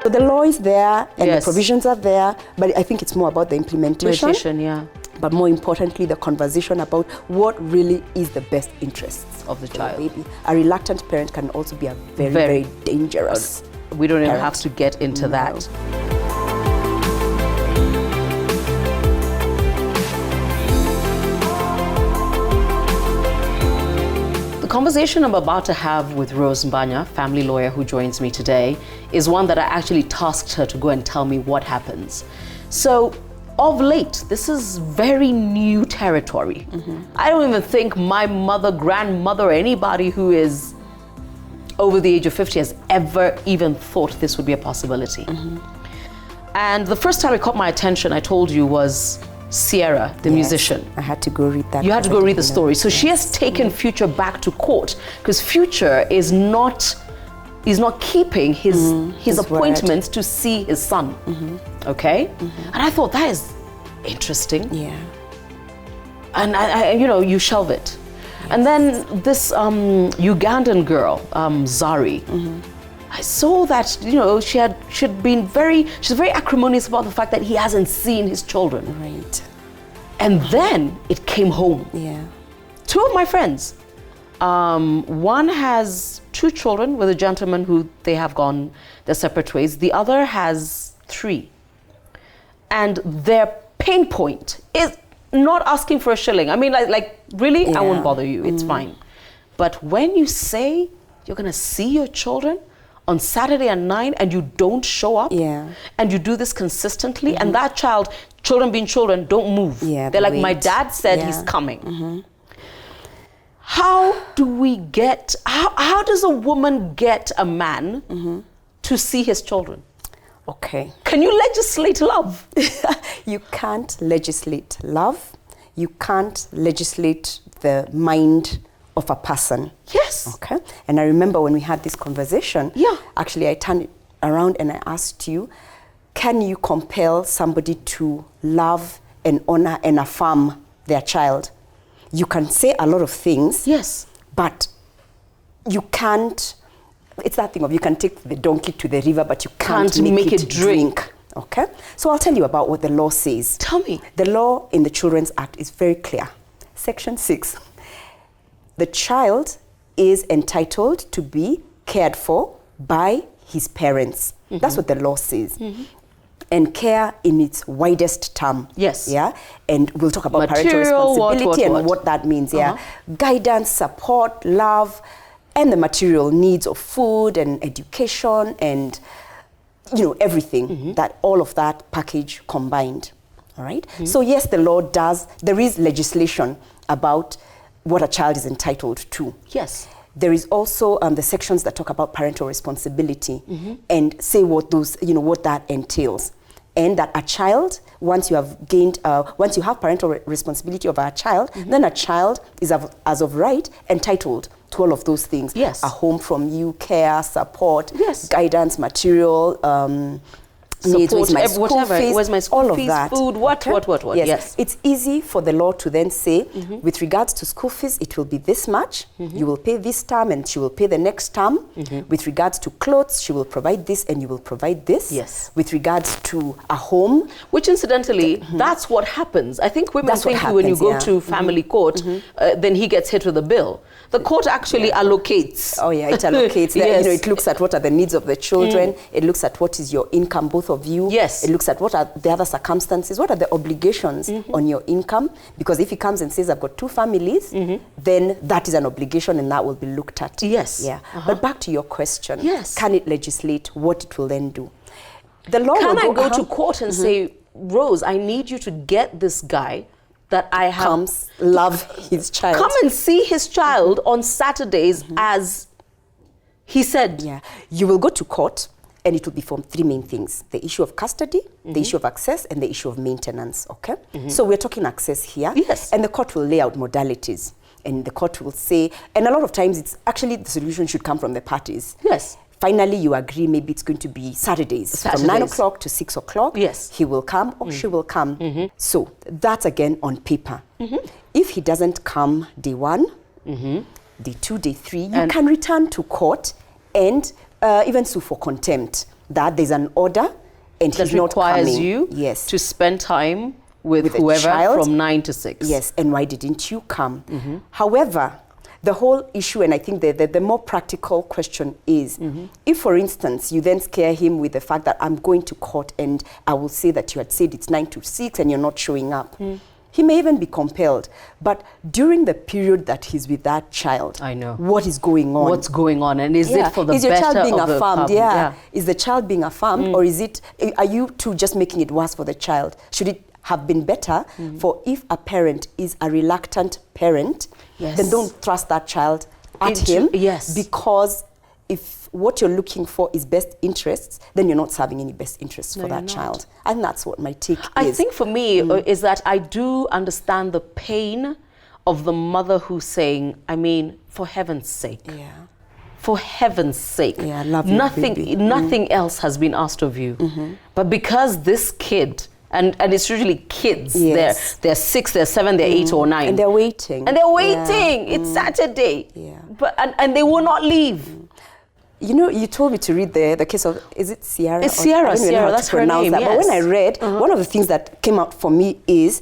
So the law is there and the provisions are there, but I think it's more about the implementation. Yeah. But more importantly, the conversation about what really is the best interests of the child. Baby. A reluctant parent can also be a very, very dangerous We don't even parent. have to get into that. The conversation I'm about to have with Rose Mbanya, family lawyer who joins me today, is one that I actually tasked her to go and tell me what happens. So, of late, this is very new territory. I don't even think my mother, grandmother, or anybody who is over the age of 50 has ever even thought this would be a possibility. And the first time it caught my attention, I told you, was Sierra, the musician. I had to go read that. You had to go read the story. So she has taken Future back to court because Future is not keeping his appointment to see his son. Okay? And I thought that is interesting. Yeah. And I you shelve it. And then this Ugandan girl, Zari, I saw that, she's very acrimonious about the fact that he hasn't seen his children. Right. And then it came home. Yeah. Two of my friends, one has 2 children with a gentleman who they have gone their separate ways. The other has 3. And their pain point is not asking for a shilling. I mean, like really, I won't bother you. It's fine. But when you say you're going to see your children on Saturday at 9 and you don't show up, and you do this consistently, and that child, children being children, don't move. Yeah, they're like, my dad said he's coming. How do we get, how does a woman get a man to see his children? Okay. Can you legislate love? You can't legislate love. You can't legislate the mind of a person. Yes. Okay. And I remember when we had this conversation, actually I turned it around and I asked you, can you compel somebody to love and honor and affirm their child? You can say a lot of things. Yes. But you can't, it's that thing of you can take the donkey to the river, but you can't make it drink. Okay? So I'll tell you about what the law says. Tell me. The law in the Children's Act is very clear. Section 6. The child is entitled to be cared for by his parents. That's what the law says. And care in its widest term. Yes. Yeah. And we'll talk about parental responsibility and what that means. Yeah. Guidance, support, love, and the material needs of food and education and everything, that all of that package combined. All right. So yes, the law does. There is legislation about what a child is entitled to. Yes. There is also the sections that talk about parental responsibility and say what those, what that entails. And that a child, once you have parental responsibility over a child, then a child is, as of right, entitled to all of those things. Yes. A home from you, care, support, guidance, material, needs, where's my school fees, where's my school all fees, of that. Food, what? Yes. It's easy for the law to then say, with regards to school fees, it will be this much. You will pay this term and she will pay the next term. With regards to clothes, she will provide this and you will provide this. Yes. With regards to a home. Which incidentally, that's what happens. I think women think when you go to family court, then he gets hit with a bill. The court actually allocates. Oh yeah, it allocates. Yes. It looks at what are the needs of the children. It looks at what is your income, both of you. Yes. It looks at what are the other circumstances, what are the obligations on your income. Because if he comes and says, I've got 2 families, then that is an obligation and that will be looked at. Yes. Yeah. But back to your question. Yes. Can it legislate what it will then do? The law Can will I go to court and say, Rose, I need you to get this guy that I have love his child. Come and see his child on Saturdays as he said. Yeah. You will go to court and it will be from 3 main things. The issue of custody, the issue of access, and the issue of maintenance, okay? So we're talking access here. Yes. And the court will lay out modalities. And the court will say, and a lot of times it's actually the solution should come from the parties. Yes. Finally, you agree maybe it's going to be Saturdays. From 9 o'clock to 6 o'clock. Yes. He will come or she will come. So that's again on paper. If he doesn't come day 1, day 2, day 3, you can return to court and even sue for contempt. that there's an order and that he's not coming. requires you yes. to spend time with whoever from 9 to 6. Yes, and why didn't you come? However, the whole issue, and I think the more practical question is, if, for instance, you then scare him with the fact that I'm going to court and I will say that you had said it's 9 to 6 and you're not showing up, he may even be compelled. But during the period that he's with that child, I know. What is going on? What's going on? And is it for the is your better child being of the affirmed? public? Yeah. Is the child being affirmed, or are you two just making it worse for the child? Should it have been better for if a parent is a reluctant parent, then don't thrust that child at him. Yes. Because if what you're looking for is best interests, then you're not serving any best interests for that child. And that's what my take is. I think for me is that I do understand the pain of the mother who's saying, I mean, for heaven's sake. Yeah. For heaven's sake. Yeah, I love you, baby. Nothing else has been asked of you. But because this kid, and it's usually kids, Yes. they're 6, they're 7, they're 8 or 9. And they're waiting. It's Saturday. Yeah. But and they will not leave. You know, you told me to read the case of, is it Sierra? It's Sierra, I don't even know how to that's her pronounce name, that. yes. But when I read, one of the things that came out for me is,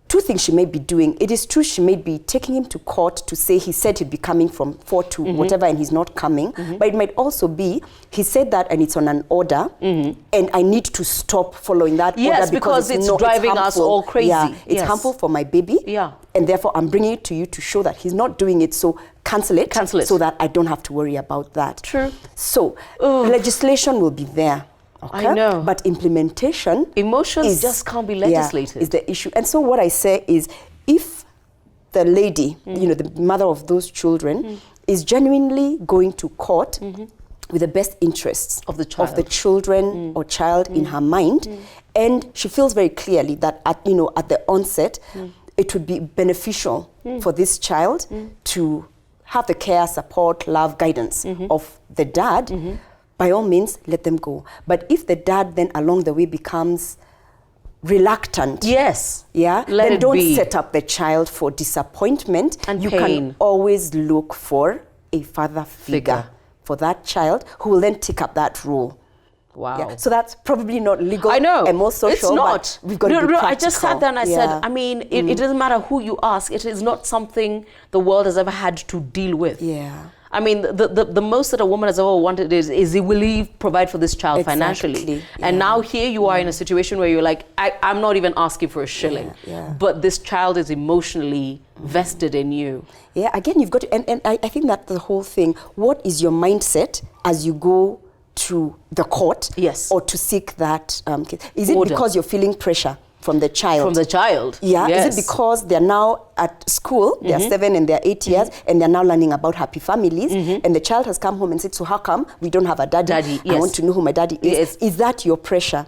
two things she may be doing. It is true she may be taking him to court to say he said he'd be coming from 4 to whatever and he's not coming. But it might also be he said that and it's on an order and I need to stop following that order because it's driving us all crazy. Yeah, it's harmful for my baby. Yeah. And therefore I'm bringing it to you to show that he's not doing it. So cancel it. So that I don't have to worry about that. True. So legislation will be there. Okay? I know. But implementation... Emotions just can't be legislated. Is the issue. And so what I say is, if the lady, you know, the mother of those children, is genuinely going to court with the best interests of the child, children or child in her mind, and she feels very clearly that at the onset, it would be beneficial for this child to have the care, support, love, guidance of the dad, by all means, let them go. But if the dad then along the way becomes reluctant, then don't set up the child for disappointment. And you pain. Can always look for a father figure for that child who will then take up that role. Wow. Yeah. So that's probably not legal. I know. And more social. It's not. But we've got to be practical. I just sat there and I said, I mean, it doesn't matter who you ask. It is not something the world has ever had to deal with. Yeah. I mean, the most that a woman has ever wanted is will he provide for this child financially? And now here you are in a situation where you're like, I'm not even asking for a shilling, but this child is emotionally vested in you. Yeah, again, you've got to, and I think that the whole thing, what is your mindset as you go to the court or to seek that is it because you're feeling pressure from the child? From the child. Yeah. Yes. Is it because they're now at school, they're 7 and they're 8 years, and they're now learning about happy families, and the child has come home and said, so how come we don't have a daddy? I want to know who my daddy is. Yes. Is that your pressure?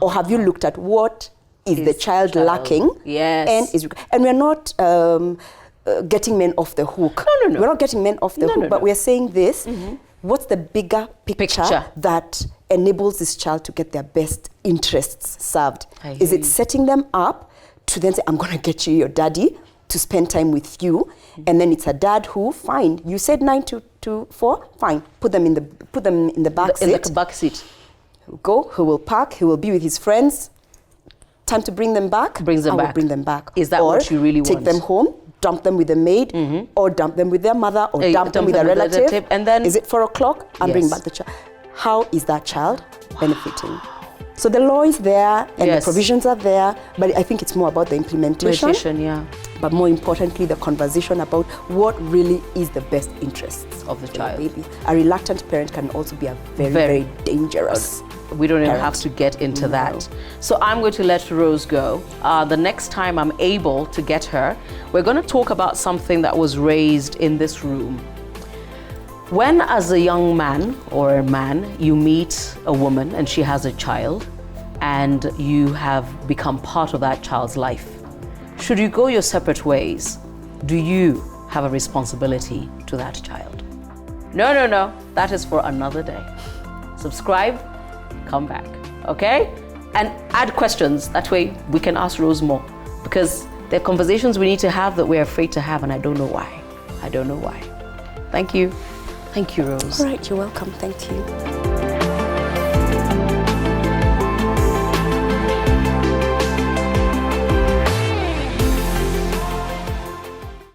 Or have you looked at what is the child lacking? Yes. And we're not getting men off the hook. No. We're not getting men off the hook, but we're saying this. What's the bigger picture that enables this child to get their best interests served? Is it setting them up to then say, I'm going to get you your daddy to spend time with you, and then it's a dad who, fine, you said 9 to 4, fine, put them in the back seat. In the back seat. Go, he will park, he will be with his friends. Time to bring them back. Bring them back. Is that what you really want? Take them home, dump them with a maid, or dump them with their mother, or dump them with a relative. And then, is it 4 o'clock? And bring back the child. How is that child benefiting? So the law is there and the provisions are there, but I think it's more about the implementation. But more importantly, the conversation about what really is the best interests of the child. Baby. A reluctant parent can also be a very, very dangerous. We don't even have to get into that. So I'm going to let Rose go. The next time I'm able to get her, we're going to talk about something that was raised in this room. When, as a young man or a man, you meet a woman and she has a child and you have become part of that child's life, should you go your separate ways, do you have a responsibility to that child? No, that is for another day. Subscribe, come back, okay? And add questions, that way we can ask Rose more, because there are conversations we need to have that we're afraid to have, and I don't know why. Thank you. Thank you, Rose. All right, you're welcome. Thank you.